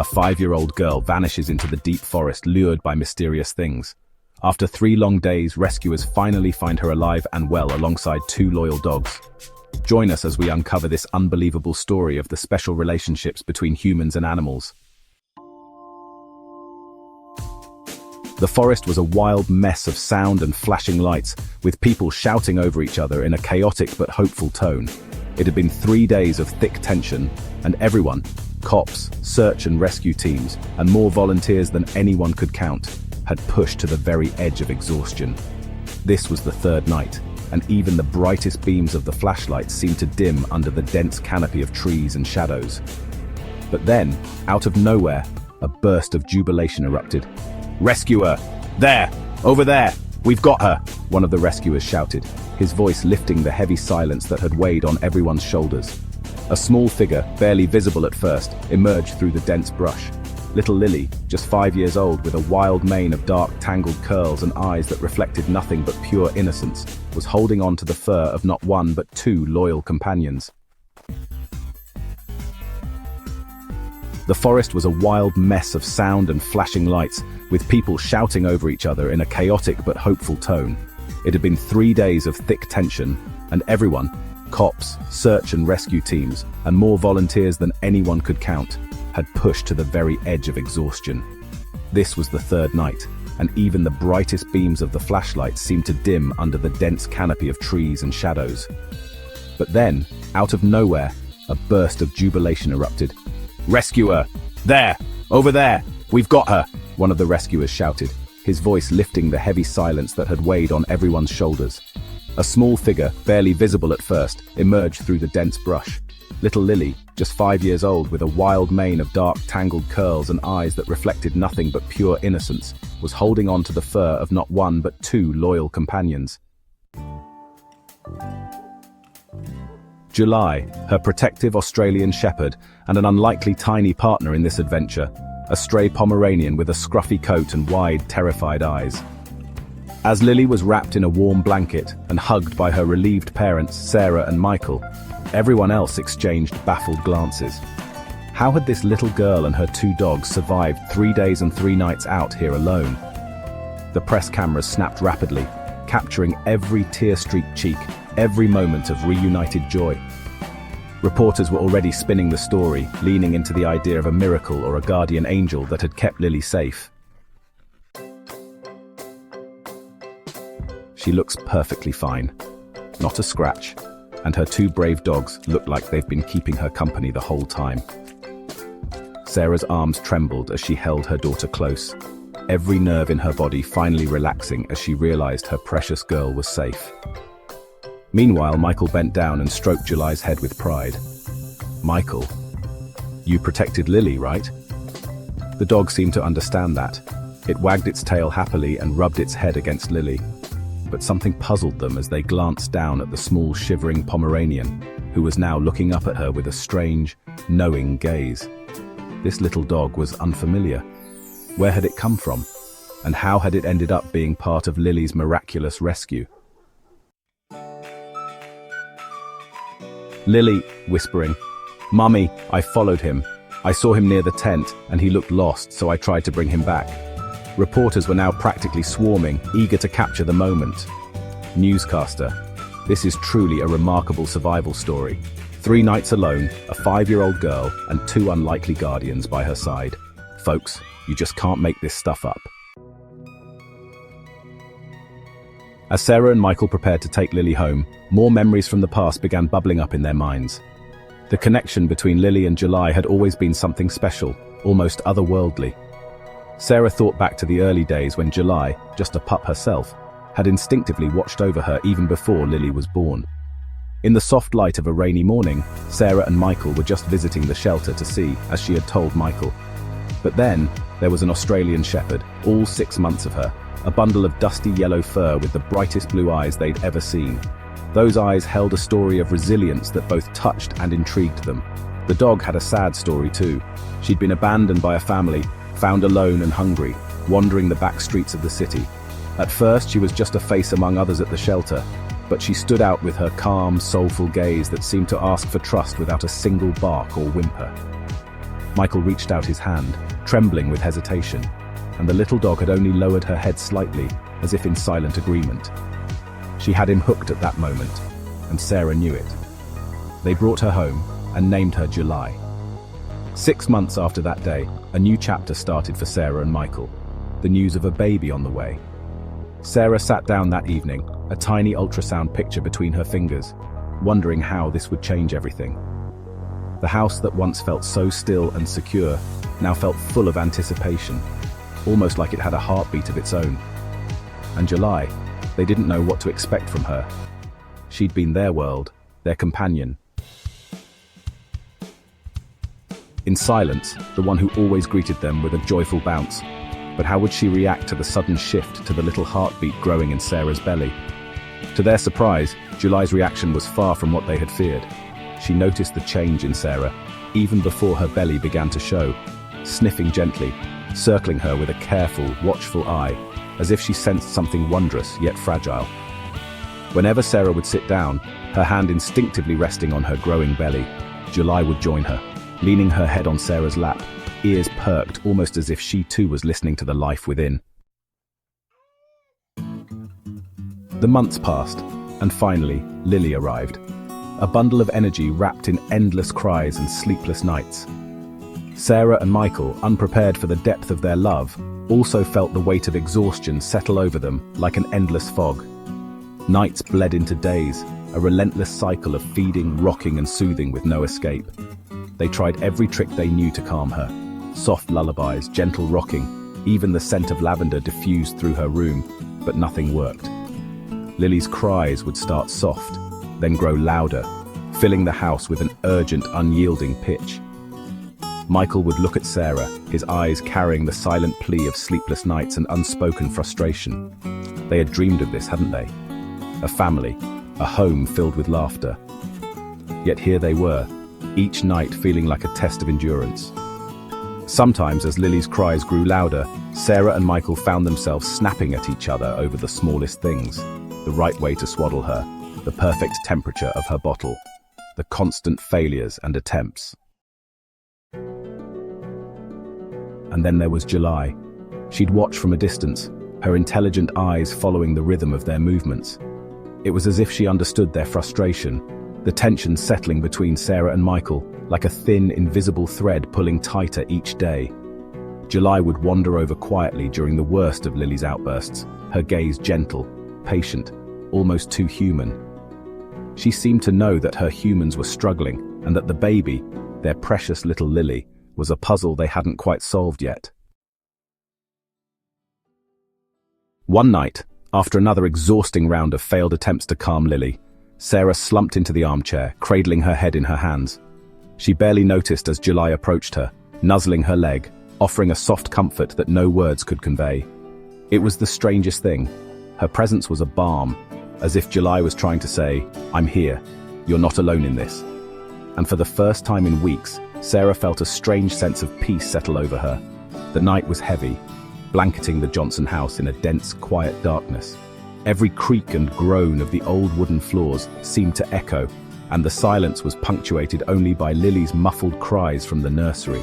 A 5-year-old girl vanishes into the deep forest, lured by mysterious things. After 3 long days, rescuers finally find her alive and well alongside 2 loyal dogs. Join us as we uncover this unbelievable story of the special relationships between humans and animals. The forest was a wild mess of sound and flashing lights, with people shouting over each other in a chaotic but hopeful tone. It had been 3 days of thick tension, and everyone, cops, search and rescue teams, and more volunteers than anyone could count, had pushed to the very edge of exhaustion. This was the 3rd night, and even the brightest beams of the flashlights seemed to dim under the dense canopy of trees and shadows. But then, out of nowhere, a burst of jubilation erupted. "Rescuer! There! Over there! We've got her!" one of the rescuers shouted, his voice lifting the heavy silence that had weighed on everyone's shoulders. A small figure, barely visible at first, emerged through the dense brush. Little Lily, just 5 years old, with a wild mane of dark, tangled curls and eyes that reflected nothing but pure innocence, was holding on to the fur of not 1 but 2 loyal companions. The forest was a wild mess of sound and flashing lights, with people shouting over each other in a chaotic but hopeful tone. It had been 3 days of thick tension, and everyone, cops, search and rescue teams, and more volunteers than anyone could count, had pushed to the very edge of exhaustion. This was the 3rd night, and even the brightest beams of the flashlights seemed to dim under the dense canopy of trees and shadows. But then, out of nowhere, a burst of jubilation erupted. "Rescuer! There! Over there! We've got her!" one of the rescuers shouted, his voice lifting the heavy silence that had weighed on everyone's shoulders. A small figure, barely visible at first, emerged through the dense brush. Little Lily, just 5 years old, with a wild mane of dark, tangled curls and eyes that reflected nothing but pure innocence, was holding on to the fur of not 1 but 2 loyal companions. July, her protective Australian shepherd, and an unlikely tiny partner in this adventure, a stray Pomeranian with a scruffy coat and wide, terrified eyes. As Lily was wrapped in a warm blanket and hugged by her relieved parents, Sarah and Michael, everyone else exchanged baffled glances. How had this little girl and her 2 dogs survived 3 days and 3 nights out here alone? The press cameras snapped rapidly, capturing every tear-streaked cheek, every moment of reunited joy. Reporters were already spinning the story, leaning into the idea of a miracle or a guardian angel that had kept Lily safe. She looks perfectly fine. Not a scratch. And her 2 brave dogs look like they've been keeping her company the whole time. Sarah's arms trembled as she held her daughter close, every nerve in her body finally relaxing as she realized her precious girl was safe. Meanwhile, Michael bent down and stroked July's head with pride. "Michael, you protected Lily, right?" The dog seemed to understand that. It wagged its tail happily and rubbed its head against Lily. But something puzzled them as they glanced down at the small, shivering Pomeranian, who was now looking up at her with a strange, knowing gaze. This little dog was unfamiliar. Where had it come from? And how had it ended up being part of Lily's miraculous rescue? Lily, whispering, "Mummy, I followed him. I saw him near the tent, and he looked lost, so I tried to bring him back." Reporters were now practically swarming, eager to capture the moment. Newscaster, this is truly a remarkable survival story. 3 nights alone, a 5-year-old girl, and 2 unlikely guardians by her side. Folks, you just can't make this stuff up. As Sarah and Michael prepared to take Lily home, more memories from the past began bubbling up in their minds. The connection between Lily and July had always been something special, almost otherworldly. Sarah thought back to the early days when July, just a pup herself, had instinctively watched over her even before Lily was born. In the soft light of a rainy morning, Sarah and Michael were just visiting the shelter to see, as she had told Michael. But then, there was an Australian shepherd, all 6 months of her, a bundle of dusty yellow fur with the brightest blue eyes they'd ever seen. Those eyes held a story of resilience that both touched and intrigued them. The dog had a sad story too. She'd been abandoned by a family, found alone and hungry, wandering the back streets of the city. At first, she was just a face among others at the shelter, but she stood out with her calm, soulful gaze that seemed to ask for trust without a single bark or whimper. Michael reached out his hand, trembling with hesitation, and the little dog had only lowered her head slightly, as if in silent agreement. She had him hooked at that moment, and Sarah knew it. They brought her home and named her July. 6 months after that day, a new chapter started for Sarah and Michael, the news of a baby on the way. Sarah sat down that evening, a tiny ultrasound picture between her fingers, wondering how this would change everything. The house that once felt so still and secure now felt full of anticipation, almost like it had a heartbeat of its own. And July, they didn't know what to expect from her. She'd been their world, their companion. In silence, the one who always greeted them with a joyful bounce. But how would she react to the sudden shift to the little heartbeat growing in Sarah's belly? To their surprise, July's reaction was far from what they had feared. She noticed the change in Sarah, even before her belly began to show, sniffing gently, circling her with a careful, watchful eye, as if she sensed something wondrous yet fragile. Whenever Sarah would sit down, her hand instinctively resting on her growing belly, July would join her, leaning her head on Sarah's lap, ears perked almost as if she too was listening to the life within. The months passed, and finally, Lily arrived. A bundle of energy wrapped in endless cries and sleepless nights. Sarah and Michael, unprepared for the depth of their love, also felt the weight of exhaustion settle over them like an endless fog. Nights bled into days, a relentless cycle of feeding, rocking and soothing with no escape. They tried every trick they knew to calm her. Soft lullabies, gentle rocking, even the scent of lavender diffused through her room, but nothing worked. Lily's cries would start soft, then grow louder, filling the house with an urgent, unyielding pitch. Michael would look at Sarah, his eyes carrying the silent plea of sleepless nights and unspoken frustration. They had dreamed of this, hadn't they? A family, a home filled with laughter. Yet here they were, each night feeling like a test of endurance. Sometimes, as Lily's cries grew louder, Sarah and Michael found themselves snapping at each other over the smallest things. The right way to swaddle her, the perfect temperature of her bottle, the constant failures and attempts. And then there was July. She'd watch from a distance, her intelligent eyes following the rhythm of their movements. It was as if she understood their frustration, the tension settling between Sarah and Michael, like a thin, invisible thread pulling tighter each day. July would wander over quietly during the worst of Lily's outbursts, her gaze gentle, patient, almost too human. She seemed to know that her humans were struggling, and that the baby, their precious little Lily, was a puzzle they hadn't quite solved yet. One night, after another exhausting round of failed attempts to calm Lily, Sarah slumped into the armchair, cradling her head in her hands. She barely noticed as July approached her, nuzzling her leg, offering a soft comfort that no words could convey. It was the strangest thing. Her presence was a balm, as if July was trying to say, "I'm here. You're not alone in this." And for the first time in weeks, Sarah felt a strange sense of peace settle over her. The night was heavy, blanketing the Johnson house in a dense, quiet darkness. Every creak and groan of the old wooden floors seemed to echo, and the silence was punctuated only by Lily's muffled cries from the nursery.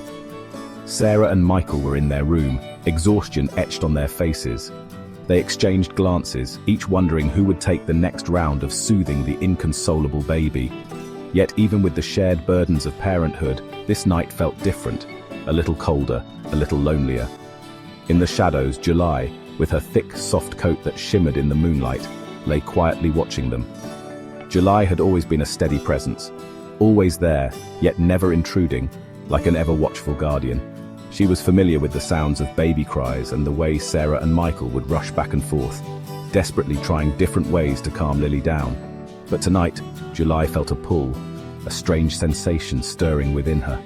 Sarah and Michael were in their room, exhaustion etched on their faces. They exchanged glances, each wondering who would take the next round of soothing the inconsolable baby. Yet even with the shared burdens of parenthood, this night felt different, a little colder, a little lonelier. In the shadows, July, with her thick, soft coat that shimmered in the moonlight, lay quietly watching them. July had always been a steady presence, always there, yet never intruding, like an ever-watchful guardian. She was familiar with the sounds of baby cries and the way Sarah and Michael would rush back and forth, desperately trying different ways to calm Lily down. But tonight, July felt a pull, a strange sensation stirring within her.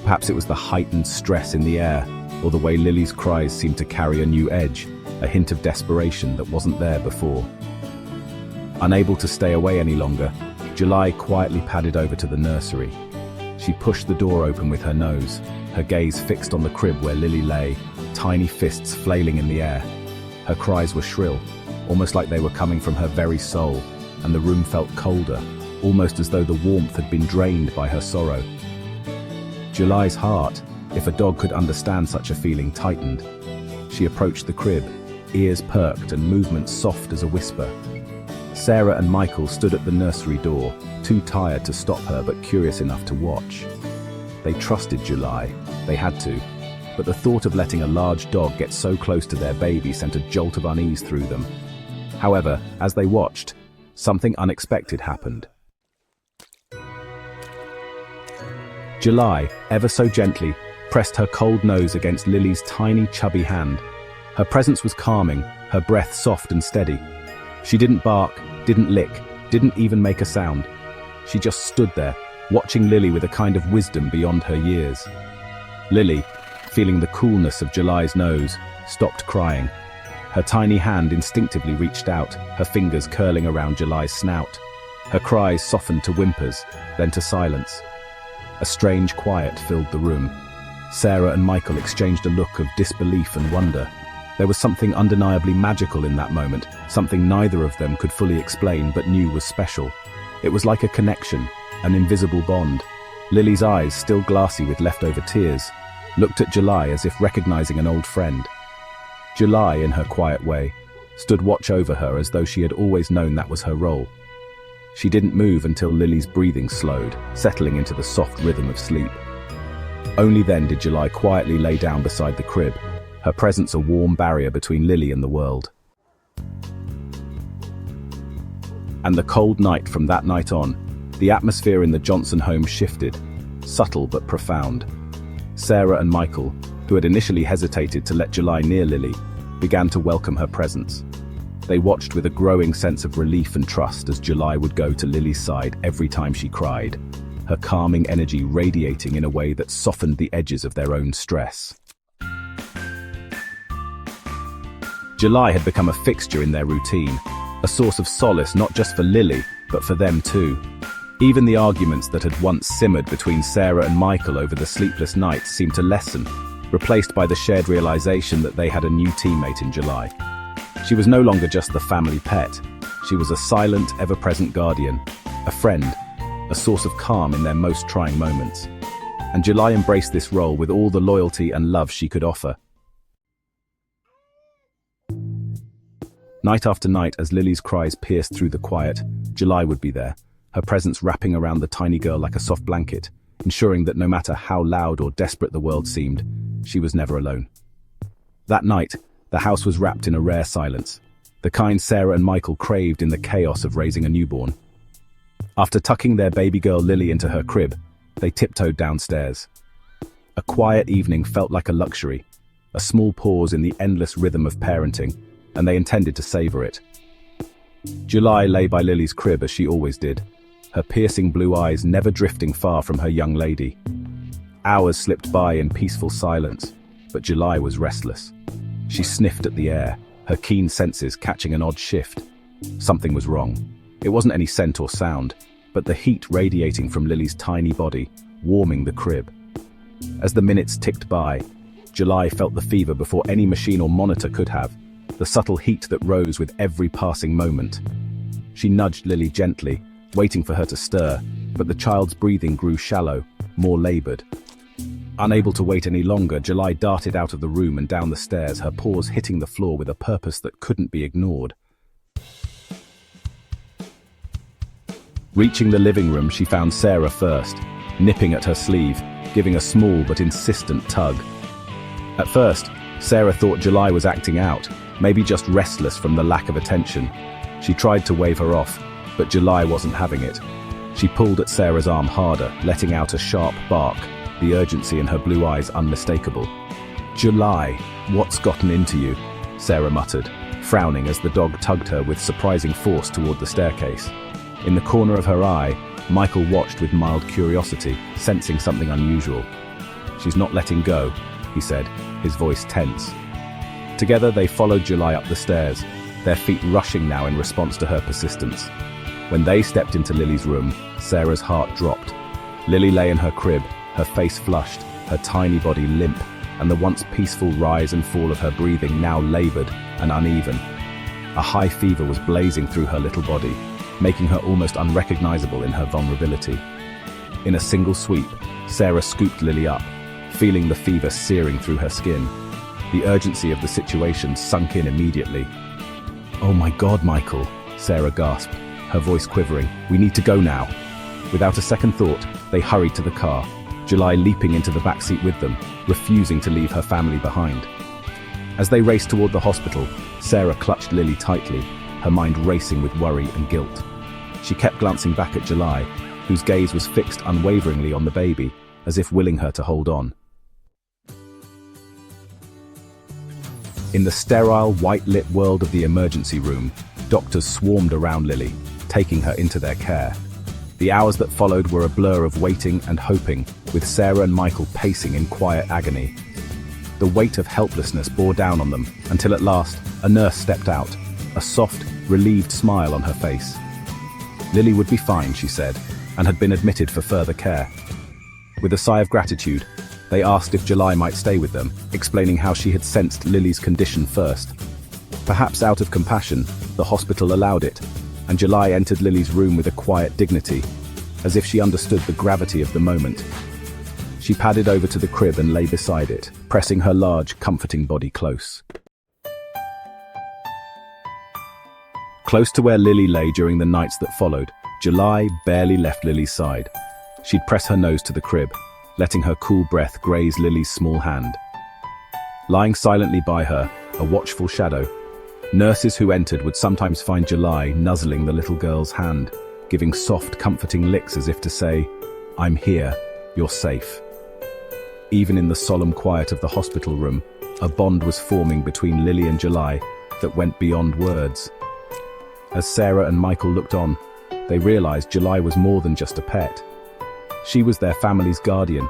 Perhaps it was the heightened stress in the air, or the way Lily's cries seemed to carry a new edge, a hint of desperation that wasn't there before. Unable to stay away any longer, July quietly padded over to the nursery. She pushed the door open with her nose, her gaze fixed on the crib where Lily lay, tiny fists flailing in the air. Her cries were shrill, almost like they were coming from her very soul, and the room felt colder, almost as though the warmth had been drained by her sorrow. July's heart, if a dog could understand such a feeling, tightened. She approached the crib, ears perked and movements soft as a whisper. Sarah and Michael stood at the nursery door, too tired to stop her but curious enough to watch. They trusted July, they had to, but the thought of letting a large dog get so close to their baby sent a jolt of unease through them. However, as they watched, something unexpected happened. July, ever so gently, pressed her cold nose against Lily's tiny, chubby hand. Her presence was calming, her breath soft and steady. She didn't bark, didn't lick, didn't even make a sound. She just stood there, watching Lily with a kind of wisdom beyond her years. Lily, feeling the coolness of July's nose, stopped crying. Her tiny hand instinctively reached out, her fingers curling around July's snout. Her cries softened to whimpers, then to silence. A strange quiet filled the room. Sarah and Michael exchanged a look of disbelief and wonder. There was something undeniably magical in that moment, something neither of them could fully explain but knew was special. It was like a connection, an invisible bond. Lily's eyes, still glassy with leftover tears, looked at July as if recognizing an old friend. July, in her quiet way, stood watch over her as though she had always known that was her role. She didn't move until Lily's breathing slowed, settling into the soft rhythm of sleep. Only then did July quietly lay down beside the crib, her presence a warm barrier between Lily and the world. And the cold night from that night on, the atmosphere in the Johnson home shifted, subtle but profound. Sarah and Michael, who had initially hesitated to let July near Lily, began to welcome her presence. They watched with a growing sense of relief and trust as July would go to Lily's side every time she cried, her calming energy radiating in a way that softened the edges of their own stress. July had become a fixture in their routine, a source of solace not just for Lily, but for them too. Even the arguments that had once simmered between Sarah and Michael over the sleepless nights seemed to lessen, replaced by the shared realization that they had a new teammate in July. She was no longer just the family pet. She was a silent, ever-present guardian, a friend, a source of calm in their most trying moments. And July embraced this role with all the loyalty and love she could offer. Night after night, as Lily's cries pierced through the quiet, July would be there, her presence wrapping around the tiny girl like a soft blanket, ensuring that no matter how loud or desperate the world seemed, she was never alone. That night, the house was wrapped in a rare silence, the kind Sarah and Michael craved in the chaos of raising a newborn. After tucking their baby girl Lily into her crib, they tiptoed downstairs. A quiet evening felt like a luxury, a small pause in the endless rhythm of parenting, and they intended to savor it. July lay by Lily's crib as she always did, her piercing blue eyes never drifting far from her young lady. Hours slipped by in peaceful silence, but July was restless. She sniffed at the air, her keen senses catching an odd shift. Something was wrong. It wasn't any scent or sound, but the heat radiating from Lily's tiny body, warming the crib. As the minutes ticked by, July felt the fever before any machine or monitor could have, the subtle heat that rose with every passing moment. She nudged Lily gently, waiting for her to stir, but the child's breathing grew shallow, more labored. Unable to wait any longer, July darted out of the room and down the stairs, her paws hitting the floor with a purpose that couldn't be ignored. Reaching the living room, she found Sarah first, nipping at her sleeve, giving a small but insistent tug. At first, Sarah thought July was acting out, maybe just restless from the lack of attention. She tried to wave her off, but July wasn't having it. She pulled at Sarah's arm harder, letting out a sharp bark, the urgency in her blue eyes unmistakable. "July, what's gotten into you?" Sarah muttered, frowning as the dog tugged her with surprising force toward the staircase. In the corner of her eye, Michael watched with mild curiosity, sensing something unusual. "She's not letting go," he said, his voice tense. Together they followed July up the stairs, their feet rushing now in response to her persistence. When they stepped into Lily's room, Sarah's heart dropped. Lily lay in her crib, her face flushed, her tiny body limp, and the once peaceful rise and fall of her breathing now labored and uneven. A high fever was blazing through her little body, making her almost unrecognizable in her vulnerability. In a single sweep, Sarah scooped Lily up, feeling the fever searing through her skin. The urgency of the situation sunk in immediately. "Oh my God, Michael," Sarah gasped, her voice quivering. "We need to go now." Without a second thought, they hurried to the car, July leaping into the backseat with them, refusing to leave her family behind. As they raced toward the hospital, Sarah clutched Lily tightly, her mind racing with worry and guilt. She kept glancing back at July, whose gaze was fixed unwaveringly on the baby, as if willing her to hold on. In the sterile, white-lit world of the emergency room, doctors swarmed around Lily, taking her into their care. The hours that followed were a blur of waiting and hoping, with Sarah and Michael pacing in quiet agony. The weight of helplessness bore down on them, until at last, a nurse stepped out, a soft, relieved smile on her face. Lily would be fine, she said, and had been admitted for further care. With a sigh of gratitude, they asked if July might stay with them, explaining how she had sensed Lily's condition first. Perhaps out of compassion, the hospital allowed it, and July entered Lily's room with a quiet dignity, as if she understood the gravity of the moment. She padded over to the crib and lay beside it, pressing her large, comforting body close. Close to where Lily lay during the nights that followed, July barely left Lily's side. She'd press her nose to the crib, letting her cool breath graze Lily's small hand. Lying silently by her, a watchful shadow, nurses who entered would sometimes find July nuzzling the little girl's hand, giving soft, comforting licks as if to say, "I'm here, you're safe." Even in the solemn quiet of the hospital room, a bond was forming between Lily and July that went beyond words. As Sarah and Michael looked on, they realized July was more than just a pet. She was their family's guardian,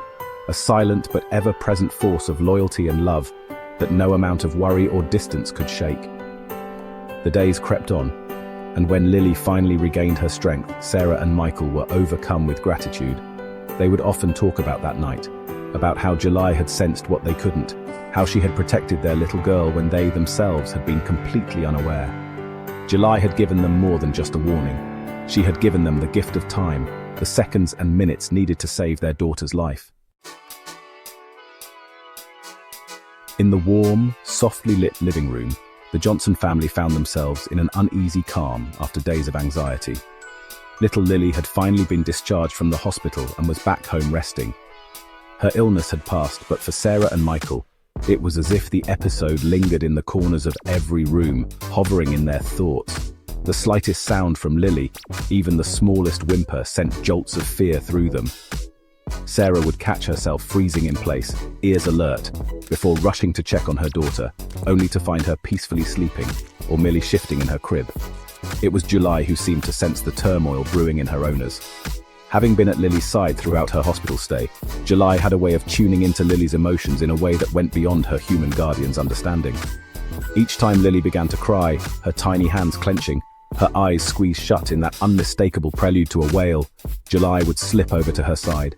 a silent but ever-present force of loyalty and love that no amount of worry or distance could shake. The days crept on, and when Lily finally regained her strength, Sarah and Michael were overcome with gratitude. They would often talk about that night, about how July had sensed what they couldn't, how she had protected their little girl when they themselves had been completely unaware. July had given them more than just a warning. She had given them the gift of time, the seconds and minutes needed to save their daughter's life. In the warm, softly lit living room, the Johnson family found themselves in an uneasy calm after days of anxiety. Little Lily had finally been discharged from the hospital and was back home resting. Her illness had passed, but for Sarah and Michael, it was as if the episode lingered in the corners of every room, hovering in their thoughts. The slightest sound from Lily, even the smallest whimper, sent jolts of fear through them. Sarah would catch herself freezing in place, ears alert, before rushing to check on her daughter, only to find her peacefully sleeping, or merely shifting in her crib. It was July who seemed to sense the turmoil brewing in her owners. Having been at Lily's side throughout her hospital stay, July had a way of tuning into Lily's emotions in a way that went beyond her human guardian's understanding. Each time Lily began to cry, her tiny hands clenching, her eyes squeezed shut in that unmistakable prelude to a wail, July would slip over to her side.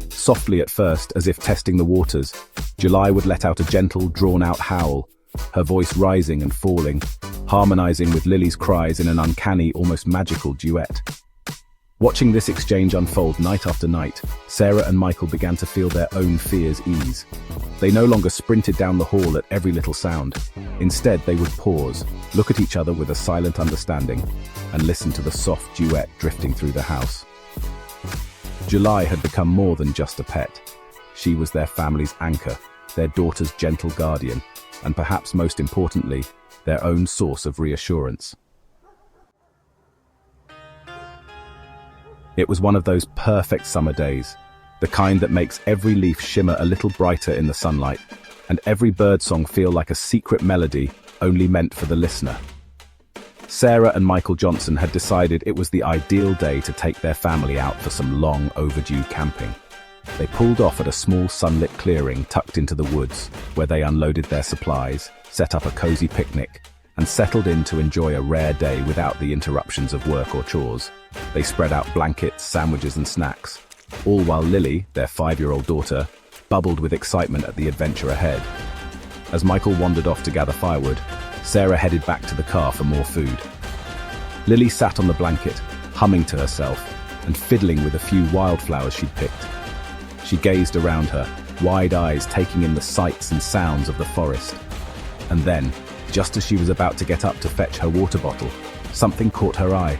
Softly at first, as if testing the waters, July would let out a gentle, drawn-out howl, her voice rising and falling, harmonizing with Lily's cries in an uncanny, almost magical duet. Watching this exchange unfold night after night, Sarah and Michael began to feel their own fears ease. They no longer sprinted down the hall at every little sound. Instead, they would pause, look at each other with a silent understanding, and listen to the soft duet drifting through the house. July had become more than just a pet. She was their family's anchor, their daughter's gentle guardian, and perhaps most importantly, their own source of reassurance. It was one of those perfect summer days, the kind that makes every leaf shimmer a little brighter in the sunlight, and every birdsong feel like a secret melody only meant for the listener. Sarah and Michael Johnson had decided it was the ideal day to take their family out for some long overdue camping. They pulled off at a small sunlit clearing tucked into the woods, where they unloaded their supplies, set up a cozy picnic, and settled in to enjoy a rare day without the interruptions of work or chores. They spread out blankets, sandwiches and snacks, all while Lily, their 5-year-old daughter, bubbled with excitement at the adventure ahead. As Michael wandered off to gather firewood, Sarah headed back to the car for more food. Lily sat on the blanket, humming to herself and fiddling with a few wildflowers she'd picked. She gazed around her, wide eyes taking in the sights and sounds of the forest. And then, just as she was about to get up to fetch her water bottle, something caught her eye.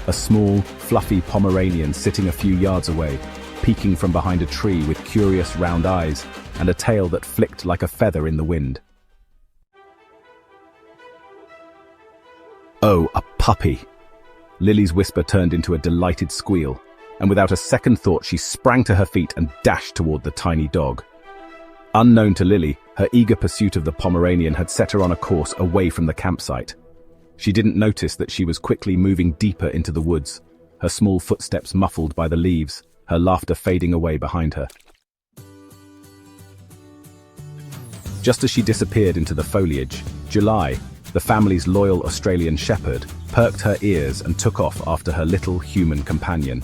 A small, fluffy Pomeranian sitting a few yards away, peeking from behind a tree with curious round eyes and a tail that flicked like a feather in the wind. "Oh, a puppy!" Lily's whisper turned into a delighted squeal, and without a second thought she sprang to her feet and dashed toward the tiny dog. Unknown to Lily, her eager pursuit of the Pomeranian had set her on a course away from the campsite. She didn't notice that she was quickly moving deeper into the woods, her small footsteps muffled by the leaves, her laughter fading away behind her. Just as she disappeared into the foliage, July, the family's loyal Australian shepherd, perked her ears and took off after her little human companion.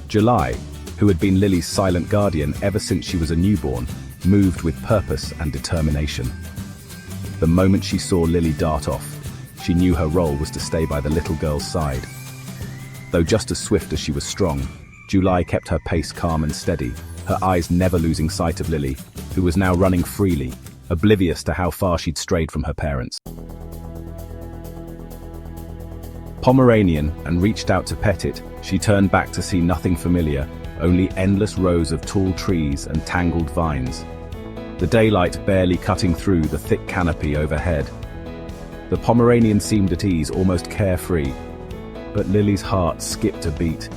July, who had been Lily's silent guardian ever since she was a newborn, moved with purpose and determination. The moment she saw Lily dart off, she knew her role was to stay by the little girl's side. Though just as swift as she was strong, July kept her pace calm and steady, her eyes never losing sight of Lily, who was now running freely, oblivious to how far she'd strayed from her parents. Pomeranian and reached out to pet it, she turned back to see nothing familiar, only endless rows of tall trees and tangled vines. The daylight barely cutting through the thick canopy overhead. The Pomeranian seemed at ease, almost carefree, but Lily's heart skipped a beat.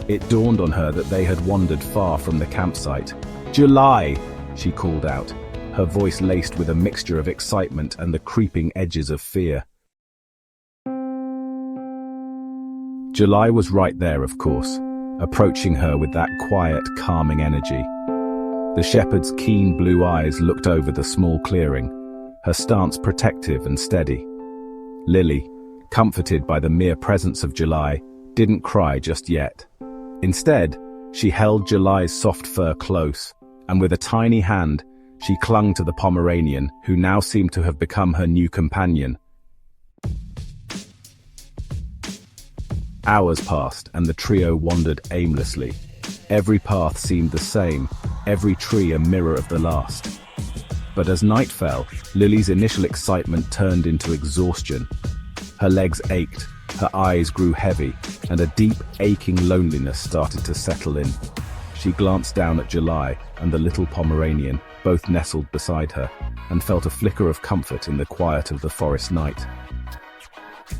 It dawned on her that they had wandered far from the campsite. "July!" she called out, her voice laced with a mixture of excitement and the creeping edges of fear. July was right there, of course, approaching her with that quiet, calming energy. The shepherd's keen blue eyes looked over the small clearing, her stance protective and steady. Lily, comforted by the mere presence of July, didn't cry just yet. Instead, she held July's soft fur close, and with a tiny hand, she clung to the Pomeranian, who now seemed to have become her new companion. Hours passed, and the trio wandered aimlessly. Every path seemed the same, every tree a mirror of the last. But as night fell, Lily's initial excitement turned into exhaustion. Her legs ached, her eyes grew heavy, and a deep, aching loneliness started to settle in. She glanced down at July and the little Pomeranian, both nestled beside her, and felt a flicker of comfort in the quiet of the forest night.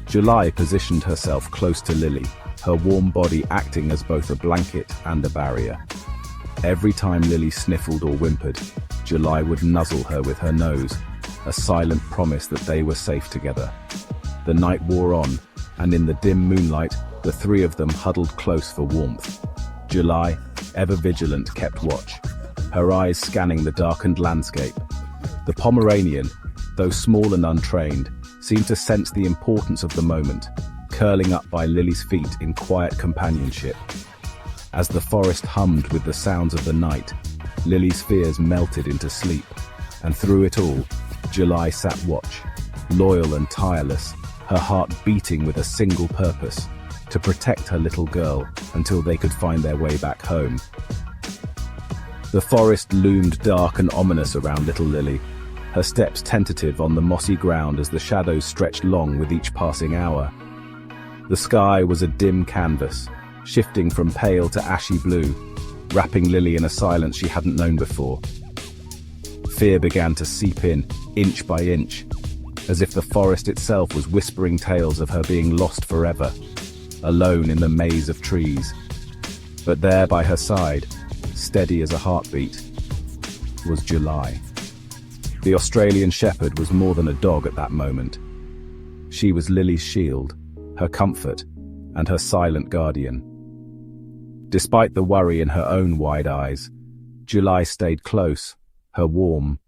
July positioned herself close to Lily, her warm body acting as both a blanket and a barrier. Every time Lily sniffled or whimpered, July would nuzzle her with her nose, a silent promise that they were safe together. The night wore on, and in the dim moonlight, the three of them huddled close for warmth. July, ever vigilant, kept watch, her eyes scanning the darkened landscape. The Pomeranian, though small and untrained, seemed to sense the importance of the moment, curling up by Lily's feet in quiet companionship. As the forest hummed with the sounds of the night, Lily's fears melted into sleep, and through it all, July sat watch, loyal and tireless, her heart beating with a single purpose, to protect her little girl until they could find their way back home. The forest loomed dark and ominous around little Lily, her steps tentative on the mossy ground as the shadows stretched long with each passing hour. The sky was a dim canvas, shifting from pale to ashy blue, wrapping Lily in a silence she hadn't known before. Fear began to seep in, inch by inch, as if the forest itself was whispering tales of her being lost forever, alone in the maze of trees. But there by her side, steady as a heartbeat, was July. The Australian shepherd was more than a dog at that moment. She was Lily's shield, her comfort, and her silent guardian. Despite the worry in her own wide eyes, July stayed close, her warm,